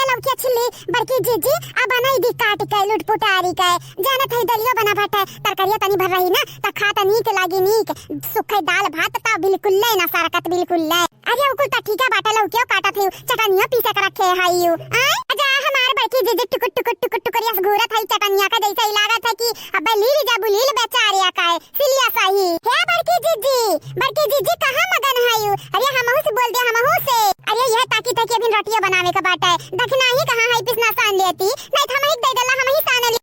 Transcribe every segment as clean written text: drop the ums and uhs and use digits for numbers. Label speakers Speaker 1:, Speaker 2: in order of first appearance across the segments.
Speaker 1: लौकी छिली बड़की जीजी अब बनाई दी काट के लुटपुटारी के जाना थई दलियो बना भाटे तरकारिया तनी भर रही ना त खा त नीक लागी नीक सुखे दाल भात त बिल्कुल ले ना सारकत बिल्कुल ले अरे उकुल त ठीका बाटे लौकियो काटत लियो चटनिया पीसे कर रखे हाइयो आजा हमार बड़की जीजी टुकुट टुकुट टुकुट टुकरिया घूरत हई चटनिया का जैसे ही लागत है कि अबे लील जा बुलील बेचारिया का सिलिया सही हे बड़की जीजी कहां मगन हई अरे हमहू से बोल दे हमहू से अरे यह ताकी तक अभी रोटियां बनावे का बाटे दखना ही कहां है पिसना सान लेती नहीं त हम ही दे देला हम ही सान ली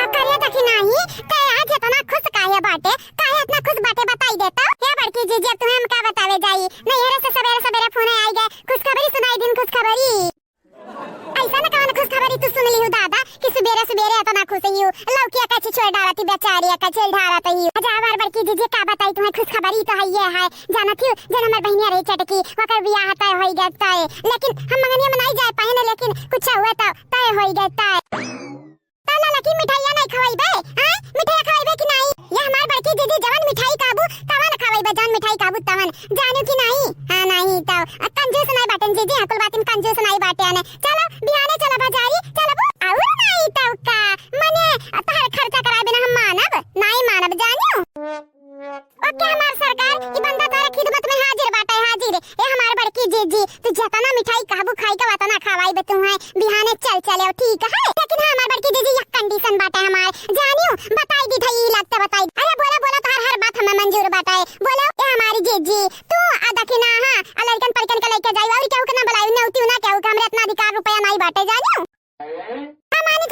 Speaker 1: अकरिया दखना ही ते आज इतना खुश काहे बाटे काहे इतना खुश बाटे बताई देता हे बड़की जीजी तुम्हें हम का बतावे जाई नहीं हरे से सवेरे सवेरे फोन आई गए खुशखबरी सुनाई दिन खुशखबरी ऐसा ना कौन खुशखबरी तू सुन ली हो दादा कि सवेरे सवेरे इतना खुश ही हो लौकी का छोड़ डालती बेचारी का छेल ढारत ही अच्छा हमार बड़की जीजी का बताई तुम्हें खुशखबरी तो है जाना थी जन हमार बहनिया रही चटकी ओकर बियाह तय होई गता है लेकिन हम मंगनिया मनाई जाए पाए ना लेकिन कुछ हुआ तो तय होई गता है ताला लकी मिठाइयां नहीं खवाईबे हां मिठाई खवाईबे कि नहीं ये हमार बड़की दीदी जवन मिठाई काबू तवन खवाईबे जवन मिठाई काबू तवन जानू कि नहीं हां नहीं तो कंजूस नहीं बाटन दीदी अकुल बातिन कंजूस नहीं बाटे ने चलो बिहाने चला बाजारी चलो और नहीं तो का मने तहर खर्चा कराए बिना हम मानब नहीं मानब जानियो ओके हमार सरकार ई बंदा तारे खिदमत में हाजिर बाटे हाजिर ए हमार बड़की जीजी तू जतना मिठाई काबू खाई के वतना खवाईबे तुम्हें बिहाने चल चले ठीक है लेकिन हमार बड़की जीजी ये कंडीशन बाटे हमार जानियो बताई दी थई लगता बताई अरे बोला बोला तो हर बात हमें मंजूर बाटे बोलो ए हमारी जीजी तू आदा कि ना हां अलरकन परकन के लेके जाई और केहू के ना बुलाई ना उती ना केहू के हमरे इतना अधिकार रुपया नहीं बाटे जानियो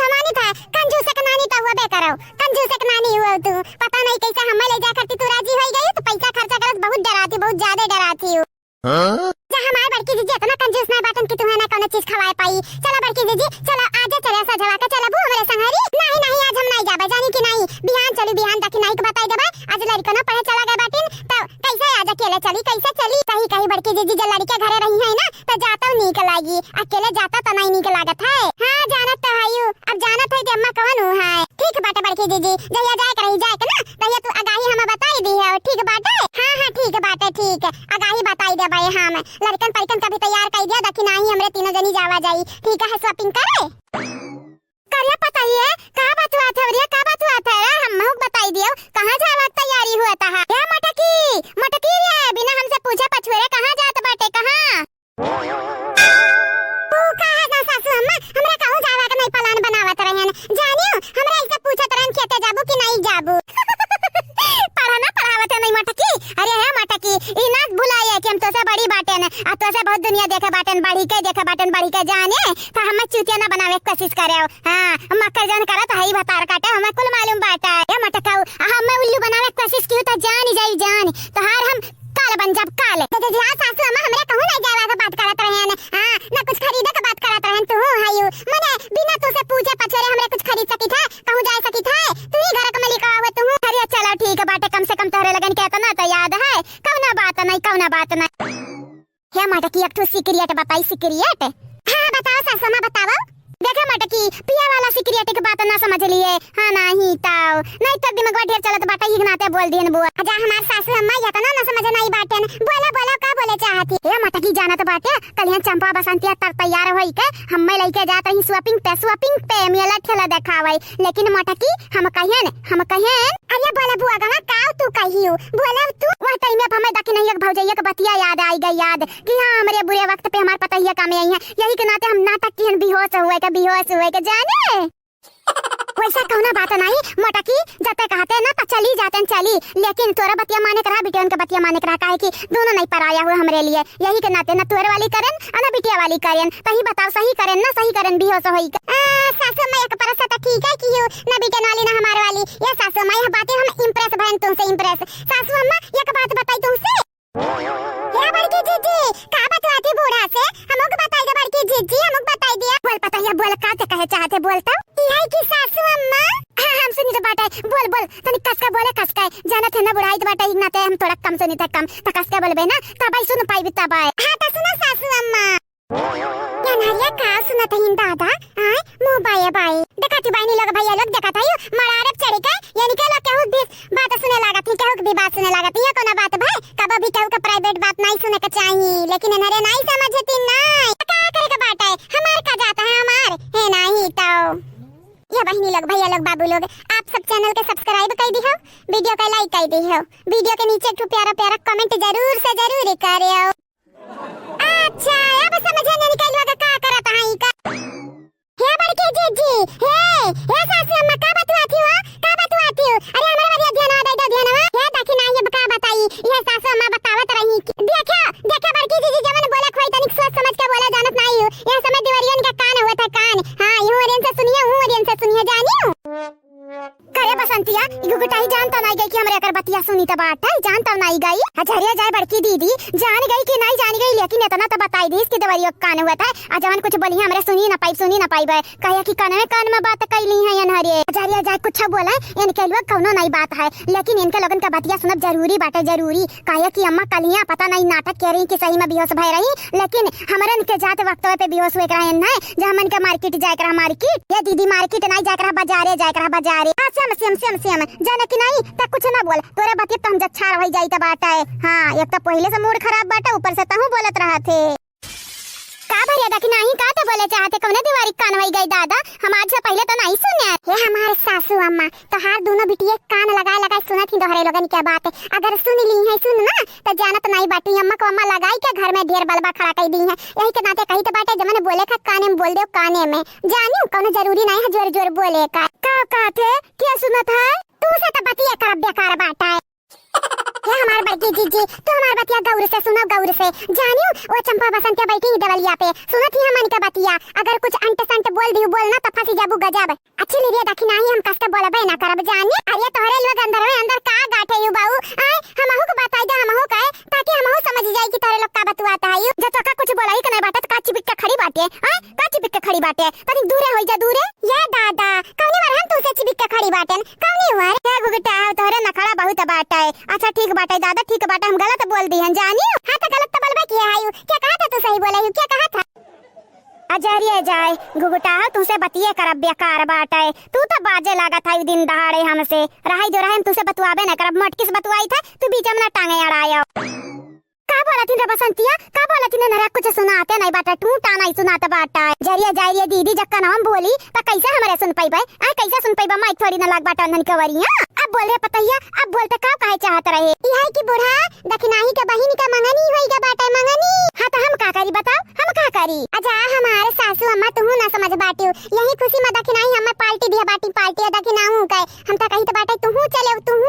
Speaker 1: हमानी था कंजूस के नानी तो हुआ बे करो कंजूस के नानी हुआ तू पता नहीं कैसे हम ले जा करती तू राजी हो गई तो पैसा खर्चा करत बहुत डराती बहुत ज्यादा डराती हो जा हमारे बड़की जीजी इतना कंजूस नहीं बाटन कि तुम्हें ना कोनो चीज खवाए पाई चलो बड़की जीजी चलो आजे चले सजवा के चलो बू हमरे संगरी नहीं नहीं आज हम नहीं जाबे जानी कि नहीं बिहान चली बिहान तक नहीं के बताई देबे आज लड़को ना पढ़े चला गए बाटिन तो कैसे आज अकेले चली कैसे चली कहीं कहीं बड़की जीजी जब लड़के घरे रही है ना तो जाता नीक लागी अकेले जाता तो नहीं नीक लागत है हां जानत तो हयू अब जानत है कि अम्मा कौन हो है ठीक बाटे बड़की जीजी जया जाए के रही जाए के ना तहिया तू आगाही हमें बताई दी है ठीक बाटे हां ठीक बाटे ठीक आगाही बताई दे भाई हम लड़कन परिकन का भी तैयार कर दिया दखी नहीं हमरे तीनों जनी जावा जाई ठीक है शॉपिंग करे करिया पता ही है का बात हुआ था रे का बात हुआ था हम महुक बताई दियो कहां जावा तैयारी हुआ था या मटकी रे बिना हमसे पूछे पछुरे कहां जात बाटे कहां तू कहां ना सासू अम्मा हमरा कहू जावा के नहीं प्लान बनावत रहन जानियो हमरा इसे पूछत रहन खेते जाबू कि नहीं जाबू पढ़ाना पढ़ावत नहीं मटकी अरे है मटकी ई ना भुलाए कि हम तो से बड़ी बाटन आ तो से बहुत दुनिया देखे बाटन बढ़ी के जाने तो हम चूतिया ना बनावे की कोशिश करे हां मक्कर जान करत हई भतार काटे हमें कुल मालूम बाटा है मटकाऊ हम उल्लू बनावे की कोशिश की तो जान जाई जान तो हार हम काल बन जब काल तो जी हां सासू अम्मा हमरे कहू नहीं जावा के बात करत रहन हां ना कुछ खरीदे के बात करत रहन तू हायू मने बिना तो से पूछे पछरे हमरे कुछ खरीद सकी था कहू जा सकी था तू ही घर के मालिक आवे तू अरे चलो ठीक है बाटे कम से कम तोरे लगन के इतना तो याद है कौना बात नहीं हे मटकी एक तो सिक्रेट बताई सिक्रेट हां बताओ सासू मां बताओ देखा मटकी पिया वाला सिक्रेट के बात ना समझ लिए हां नहीं ताऊ नहीं तो दिमाग ढेर चलत बाटा ही नाते बोल दियन बुआ अजा हमार सासू अम्मा इतना ना समझ नहीं बाटन बोलो का बोले चाहती हे मटकी जानत बाटे कलिया चंपा बसंतिया तर तैयार होई के हम लेके जात ही शॉपिंग पे मेला ठेला देखावई लेकिन मटकी हम कहियन अरे बोला बुआ गवा काऊ तू कहियो बोला तू वह टाइम में हमें दखी नहीं एक भौजैया के बतिया याद आई गई याद कि हां हमरे बुरे वक्त पे हमार पता ही काम आई है यही के नाते हम नाटक की बेहोश हुए के जाने वैसा कहना बात नहीं मटकी जते कहते ना तो चली जाते चली लेकिन तोरा बतिया माने करा बिटियन के बतिया माने करा काहे कि दोनों नहीं पराया हुए हमरे लिए यही के नाते ना तोरे वाली करन ना बिटिया वाली करन तही बताओ सही करन भी हो सो होई सासू मां एक परस तो ठीक है कि ना बिटियन वाली ना हमारे वाली ये सासू मां ये बातें हम इंप्रेस भन तुमसे इंप्रेस सासू अम्मा एक बात बताई तुमसे हे बड़की जीजी का बात आती बूढ़ा से हमको बताई दे बड़की जीजी हमको बताई दिया बोल पता है बोल का कहे चाहते बोलता यही की सासू अम्मा हम सुनी तो बाटा बोल तनी कसका बोले कसका जाना थे ना बुढ़ाई तो बाटा इगनाते हम थोड़ा कम सुनी था कम तो कसका बोलबे ना तबाई सुन पाई तबाई हां तो सुनो सासू अम्मा या नारिया का सुनत हिन दादा हां मोबाइल बाई देखती बाई लोग भैया लोग देखत है मरारब चढ़ी के यानी के लोग केहू भी बात सुने लागत है केहू भी बात सुने लागत है कोनो बात भाई कब भी केहू का प्राइवेट बात नहीं सुने के चाहिए लेकिन इनरे नहीं समझती नहीं का करे के बात है हमार बहनी लोग, भैया लोग, बाबू लोग, आप सब चैनल के सब्सक्राइब कर दी हो, वीडियो का लाइक कर दी हो, वीडियो के नीचे एक प्यारा प्यारा कमेंट जरूर से जरूर करियो। अच्छा अब समझ नहीं निकलवा का करत हई का। हे बड़की जीजी, हे सासू अम्मा का बतवाती हो, का बतवाती हो? अरे हमरा बड़िया ध्यान दे ध्यान हे देखी ना, ये का बताई, ये सासू अम्मा बतावत रही। देखो बड़की जीजी जवन बोला खोई तनिक सोच समझ के बोला, जानत नहीं हो। ये समय दिवारियन का कान हुआ था, कान। हां यूं ओरियन से सुनिए जानियो। करे बसंतिया गुगुटाई जानता नहीं गई कि हमरे अकर बतिया सुनी त बात है, जानता नहीं गई। हजरिया जाए बड़की दीदी जान गई कि नहीं जान गई, लेकिन इतना तो बताई दी कि दवाइयों कान हुआ था। आ जवन कुछ बोली हमरे सुनी ना पाई बे, कहिया कि कान में बात कैली है अनहरे। हजरिया जाए कुछ बोला इनके लोग कौनो नहीं बात है, लेकिन इनके लोगन का बतिया सुनब जरूरी बाटे, जरूरी। कहिया कि अम्मा कलिया पता नहीं नाटक कह रही कि सही में बेहोश भय रही, लेकिन हमरन के जाते वक्त पे बेहोश हुए रहन है। जब हमन के मार्केट जाए करा, मार्केट ये दीदी मार्केट नहीं जाए करा, बाजारे जाए करा, बाजारे। सेम जाने की नहीं त कुछ ना बोल, तोरे बतिया तो हम जच्छा रह जाई त बात है। हां एक तो पहले से मूड खराब बाटे, ऊपर से तहु बोलत रहा थे का भरिया देखी नहीं का तो बोले चाहते कौने दीवारी कान होई गई दादा, हम आज से पहले तो नहीं सुने। ये हमारे सासू अम्मा तो हार दोनों बिटिया कान लगा सुनत ही दोहरे लोगन क्या बात है। अगर सुन ली है सुन ना तो जानत नहीं बाटी, अम्मा को अम्मा लगाई के घर में ढेर बलबा खड़ा कर दी है। यही के नाते कही तो बाटे जमने बोले का काने में बोल दो, काने में जानियो कोनो जरूरी नहीं है जोर जोर बोले का थे क्या सुनत है तू से तो बतिया कर बेकार बाटा है। ये हमार बड़की जीजी तो हमार बतिया गौर से सुनो, गौर से जानियो। वो चंपा बसंतिया बैठी ही दवलिया पे सुनत ही हमन के बतिया, अगर कुछ अंट संट बोल दियो बोलना तो फंसी जाबू गजब। अच्छी लीजिए देखी नहीं हम कष्ट बोलबे ना करब जानिए। अरे तोहरे लोग अंदर में अंदर का गाठे यू बाऊ, आए हमहु को बताई दे, हमहु कहे ताकि हमहु समझ जाई कि तोहरे लोग का बतवाता है। जब तो का कुछ बोलाई के नहीं बाटे तो काची बिक के खड़ी बाटे, आए काची बिक के खड़ी बाटे, तनी दूरे होई जा, दूरे। ये दादा कौनी बार हम तुसे चिबिक के खड़ी बाटे, कौनी हुआ रे गुगटा तोहरे नखड़ा बहुत बाटे। अच्छा ठीक बाटे दादा, ठीक बाटे, हम गलत बोल दी हैं जानियो। हां तो गलत तो बोलबे किया है, क्या कहा था तू सही बोले, क्या कहा था? अजरिए जाए गुगटा तुसे बतिए करब बेकार बाटे, तू तो बाजे लागत है दिन दहाड़े हमसे। रहाई जो रहे हम तुसे बतवाबे ना करब, मटकिस बतवाई था तू बीच में ना टांगे अड़ायो। का बोला थी रे बसंतिया, का बोला थी नरा कुछ सुनाते नहीं बाटा, तू टाना ही सुनाता बाटा। जरिए जाइए दीदी जक्का नाम बोली त कैसे हमरे सुन पाइबे, आ कैसे सुन पाइबे, माइक थोड़ी ना लाग बाटा नन कवरिया। अब बोल रे पतैया, अब बोलते का कहे चाहत रहे। यही की बूढ़ा दखनाही के बहिन का मंगनी होई गा बाटा, मंगनी। हां तो हम का करी बताओ, हम का करी? अच्छा हमारे सासू अम्मा तू ना समझ बाटियो, यही खुशी में दखनाही हमें पार्टी दिया बाटी, पार्टी दखनाहू कहे हम त कही तो बाटा तू चले तू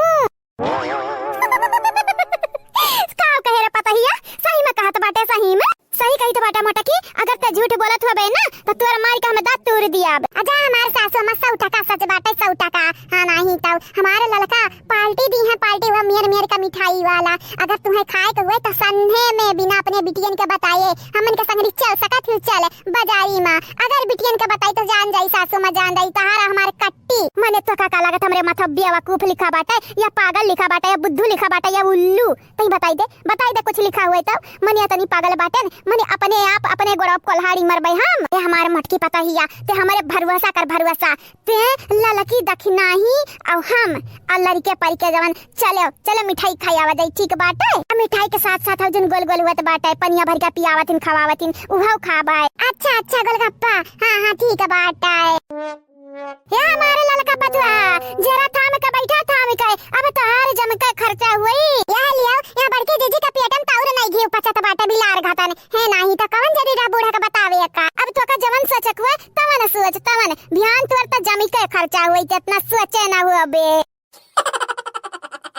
Speaker 1: का कहे रे पतैया, सही में कहत बाटे, सही में सही कही तो बाटा मोटा की। अगर ते झूठ बोलत होबे ना तो तोर मार के हम दांत तोड़ दिया। अच्छा हमारे सासू अम्मा 100 टका सच बाटे, 100 टका। हां नहीं तो हमारे लड़का पार्टी दी है, पार्टी वो मेर का मिठाई वाला। अगर तुम्हें खाए के हुए तो संधे में बिना अपने बिटियन के बताए हमन के संग चल सकत ही चल बाजारी में। अगर बिटियन के बताई तो जान जाई सासू मां, जान जाई तहारा हमार कट्टी। मने तो का लागत हमरे माथा बेवकूफ लिखा बाटे या पागल लिखा बाटे या बुद्धू लिखा बाटे या उल्लू, तई बताई दे कुछ लिखा हुए तो मने तनी पागल बाटे, मने अपने आप अपने गोड़प कोल्हाड़ी मरबे हम। ए हमार मटकी पता हिया ते हमारे भरवसा कर भरवसा, ते ललकी दखनाही और हम अल्लाह के परी के जवन चलो मिठाई खायावा जाई, ठीक बाटे। मिठाई के साथ साथ जन गोल गोल हुत बाटे पनिया भर के पियावतिन खवावतिन उहाव खाबाए। अच्छा गोलगप्पा, हां ठीक बाटे। ये हमारे ललका बतवा जरा थाम के बैठा, थाम के अब तहार जम के खर्चा हुई। यह लियो यहां बड़की जीजी का पेटम ताउर नहीं घी पचत बाटे बिलार घातन है नहीं तो कौन जदी रा बूढ़ा का बतावे का। अब तो का जवन सोचक हुआ तवन सोच, तवन ध्यान तोर त जमी के खर्चा हुई, जितना सोचे ना हुआ बे।